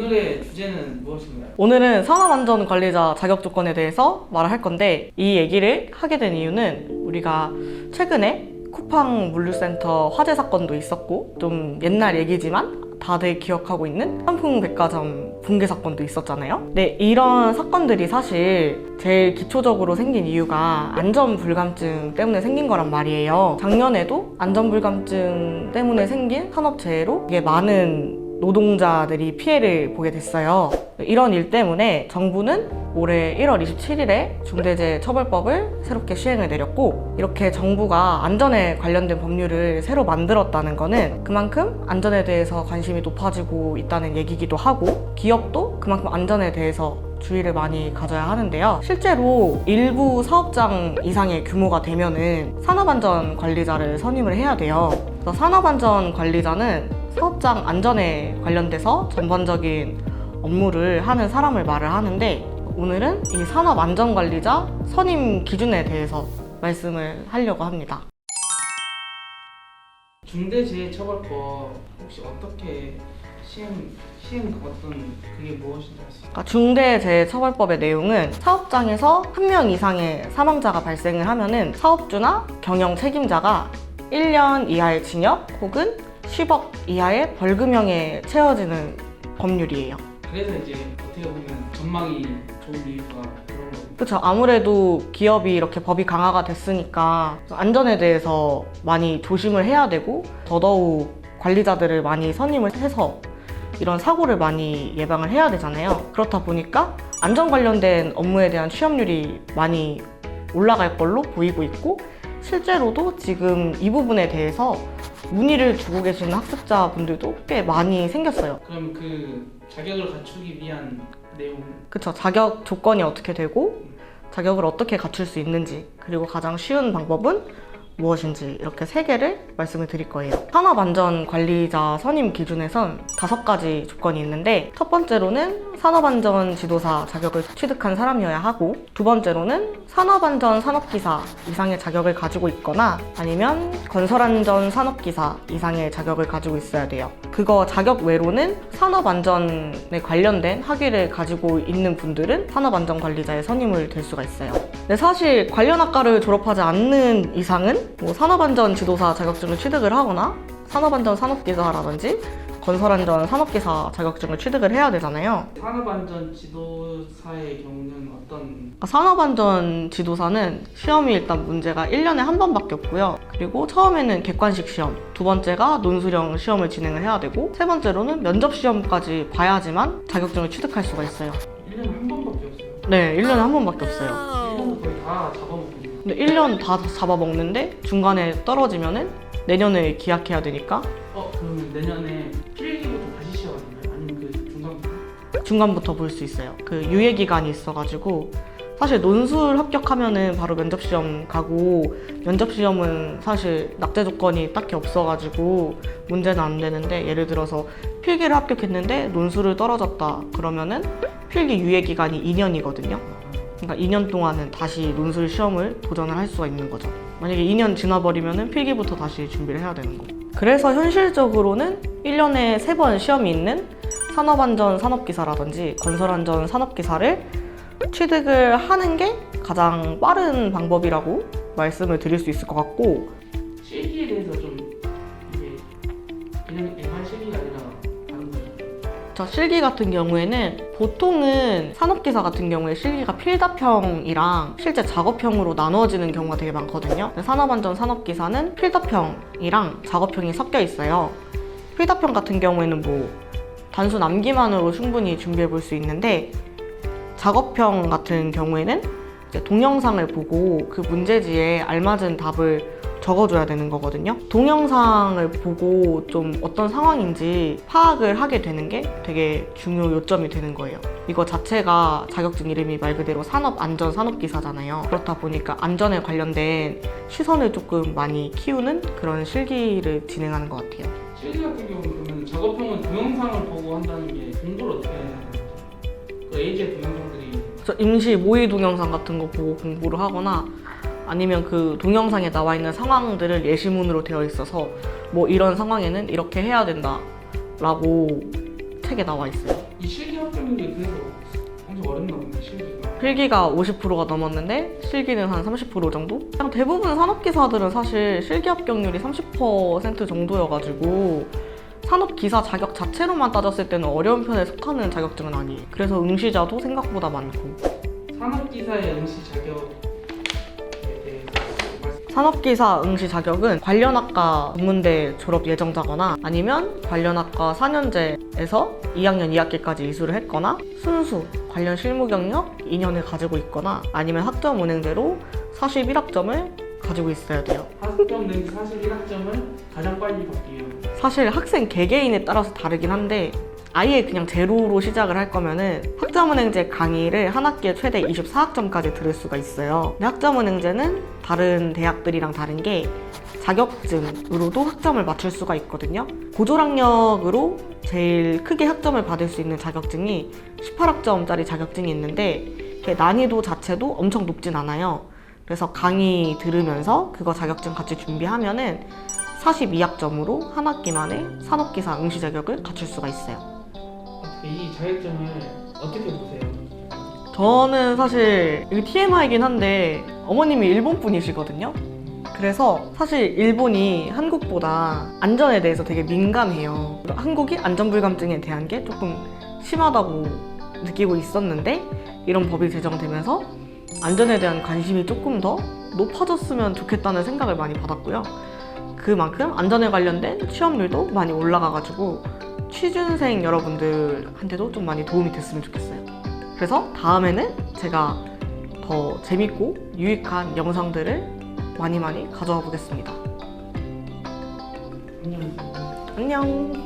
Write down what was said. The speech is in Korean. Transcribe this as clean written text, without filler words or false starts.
오늘의 주제는 무엇인가요? 오늘은 산업안전관리자 자격 조건에 대해서 말을 할 건데, 이 얘기를 하게 된 이유는 우리가 최근에 쿠팡 물류센터 화재 사건도 있었고, 좀 옛날 얘기지만 다들 기억하고 있는 삼풍백화점 붕괴 사건도 있었잖아요. 네, 이런 사건들이 사실 제일 기초적으로 생긴 이유가 안전불감증 때문에 생긴 거란 말이에요. 작년에도 안전불감증 때문에 생긴 산업재해로 이게 많은 노동자들이 피해를 보게 됐어요. 이런 일 때문에 정부는 올해 1월 27일에 중대재해처벌법을 새롭게 시행을 내렸고, 이렇게 정부가 안전에 관련된 법률을 새로 만들었다는 거는 그만큼 안전에 대해서 관심이 높아지고 있다는 얘기기도 하고, 기업도 그만큼 안전에 대해서 주의를 많이 가져야 하는데요. 실제로 일부 사업장 이상의 규모가 되면은 산업안전관리자를 선임을 해야 돼요. 그래서 산업안전관리자는 사업장 안전에 관련돼서 전반적인 업무를 하는 사람을 말을 하는데, 오늘은 이 산업안전관리자 선임 기준에 대해서 말씀을 하려고 합니다. 중대재해처벌법 혹시 어떻게 시행 어떤 그게 무엇인지 알 수 있어요? 그러니까 중대재해처벌법의 내용은 사업장에서 한 명 이상의 사망자가 발생을 하면은 사업주나 경영 책임자가 1년 이하의 징역 혹은 10억 이하의 벌금형에 채워지는 법률이에요. 그래서 이제 어떻게 보면 전망이 좋은 이유가 그런 거고. 그렇죠. 아무래도 기업이 이렇게 법이 강화가 됐으니까 안전에 대해서 많이 조심을 해야 되고, 더더욱 관리자들을 많이 선임을 해서 이런 사고를 많이 예방을 해야 되잖아요. 그렇다 보니까 안전 관련된 업무에 대한 취업률이 많이 올라갈 걸로 보이고 있고, 실제로도 지금 이 부분에 대해서 문의를 주고 계시는 학습자분들도 꽤 많이 생겼어요. 그럼 그 자격을 갖추기 위한 내용. 그쵸. 자격 조건이 어떻게 되고 자격을 어떻게 갖출 수 있는지, 그리고 가장 쉬운 방법은 무엇인지, 이렇게 3개를 말씀을 드릴 거예요. 산업안전관리자 선임 기준에선 5가지 조건이 있는데, 첫 번째로는 산업안전지도사 자격을 취득한 사람이어야 하고, 두 번째로는 산업안전산업기사 이상의 자격을 가지고 있거나 아니면 건설안전산업기사 이상의 자격을 가지고 있어야 돼요. 그거 자격 외로는 산업안전에 관련된 학위를 가지고 있는 분들은 산업안전관리자의 선임을 될 수가 있어요. 근데 사실 관련 학과를 졸업하지 않는 이상은 산업안전지도사 자격증을 취득을 하거나 산업안전산업기사라든지 건설안전산업기사 자격증을 취득을 해야 되잖아요. 산업안전지도사의 경우는 어떤? 산업안전지도사는 시험이 일단 문제가 1년에 한 번밖에 없고요. 그리고 처음에는 객관식 시험, 두 번째가 논술형 시험을 진행을 해야 되고, 세 번째로는 면접 시험까지 봐야지만 자격증을 취득할 수가 있어요. 1년에 한 번밖에 없어요? 네, 1년에 한 번밖에 없어요. 1년은 거의 다 잡아먹거든요. 근데 1년 다 잡아먹는데 중간에 떨어지면은 내년에 기약해야 되니까. 그러면 내년에 필기부터 다시 시작하나요? 아니면 그 중간부터? 중간부터 볼 수 있어요. 그 유예 기간이 있어가지고, 사실 논술 합격하면은 바로 면접 시험 가고, 면접 시험은 사실 낙제 조건이 딱히 없어가지고 문제는 안 되는데, 예를 들어서 필기를 합격했는데 논술을 떨어졌다 그러면은 필기 유예 기간이 2년이거든요. 그러니까 2년 동안은 다시 논술 시험을 도전을 할 수가 있는 거죠. 만약에 2년 지나버리면은 필기부터 다시 준비를 해야 되는 거고. 그래서 현실적으로는 1년에 3번 시험이 있는 산업안전산업기사라든지 건설안전산업기사를 취득을 하는 게 가장 빠른 방법이라고 말씀을 드릴 수 있을 것 같고, 실기에 대해서 좀 이게 그냥 일반 실기가 아니라 다른 거죠? 저 실기 같은 경우에는 보통은 산업기사 같은 경우에 실기가 필답형이랑 실제 작업형으로 나누어지는 경우가 되게 많거든요. 산업안전산업기사는 필답형이랑 작업형이 섞여 있어요. 필답형 같은 경우에는 단순 암기만으로 충분히 준비해 볼 수 있는데, 작업형 같은 경우에는 이제 동영상을 보고 그 문제지에 알맞은 답을 적어줘야 되는 거거든요. 동영상을 보고 좀 어떤 상황인지 파악을 하게 되는 게 되게 중요 요점이 되는 거예요. 이거 자체가 자격증 이름이 말 그대로 산업안전산업기사잖아요. 그렇다 보니까 안전에 관련된 시선을 조금 많이 키우는 그런 실기를 진행하는 것 같아요. 실기 같은 경우는 그러면 작업형은 동영상을 보고 한다는 게 공부를 어떻게 해야 되는 거죠? 그 예제 동영상들이 임시 모의 동영상 같은 거 보고 공부를 하거나, 아니면 그 동영상에 나와 있는 상황들을 예시문으로 되어 있어서 이런 상황에는 이렇게 해야 된다 라고 책에 나와 있어요. 이 실기 합격률이 그래서 엄청 어렵나 보네 실기가. 필기가 50%가 넘었는데 실기는 한 30% 정도? 그냥 대부분 산업기사들은 사실 실기 합격률이 30% 정도여가지고 산업기사 자격 자체로만 따졌을 때는 어려운 편에 속하는 자격증은 아니에요. 그래서 응시자도 생각보다 많고. 산업기사의 응시 자격에 대해서 말씀. 산업기사 응시 자격은 관련 학과 전문대 졸업 예정자거나 아니면 관련 학과 4년제에서 2학년 2학기까지 이수를 했거나 순수 관련 실무 경력 2년을 가지고 있거나 아니면 학점 운행대로 41학점을 가지고 있어야 돼요. 학점 내지 41학점을 가장 빨리 받기 위한. 사실 학생 개개인에 따라서 다르긴 한데 아예 그냥 제로로 시작을 할 거면은 학점은행제 강의를 한 학기에 최대 24학점까지 들을 수가 있어요. 근데 학점은행제는 다른 대학들이랑 다른 게 자격증으로도 학점을 맞출 수가 있거든요. 고졸학력으로 제일 크게 학점을 받을 수 있는 자격증이 18학점짜리 자격증이 있는데 난이도 자체도 엄청 높진 않아요. 그래서 강의 들으면서 그거 자격증 같이 준비하면은 42학점으로 한 학기 만에 산업기사 응시 자격을 갖출 수가 있어요. 이 자격증을 어떻게 보세요? 저는 사실 이거 TMI이긴 한데 어머님이 일본 분이시거든요. 그래서 사실 일본이 한국보다 안전에 대해서 되게 민감해요. 한국이 안전불감증에 대한 게 조금 심하다고 느끼고 있었는데 이런 법이 제정되면서 안전에 대한 관심이 조금 더 높아졌으면 좋겠다는 생각을 많이 받았고요. 그만큼 안전에 관련된 취업률도 많이 올라가가지고 취준생 여러분들한테도 좀 많이 도움이 됐으면 좋겠어요. 그래서 다음에는 제가 더 재밌고 유익한 영상들을 많이 가져와 보겠습니다. 안녕하세요. 안녕.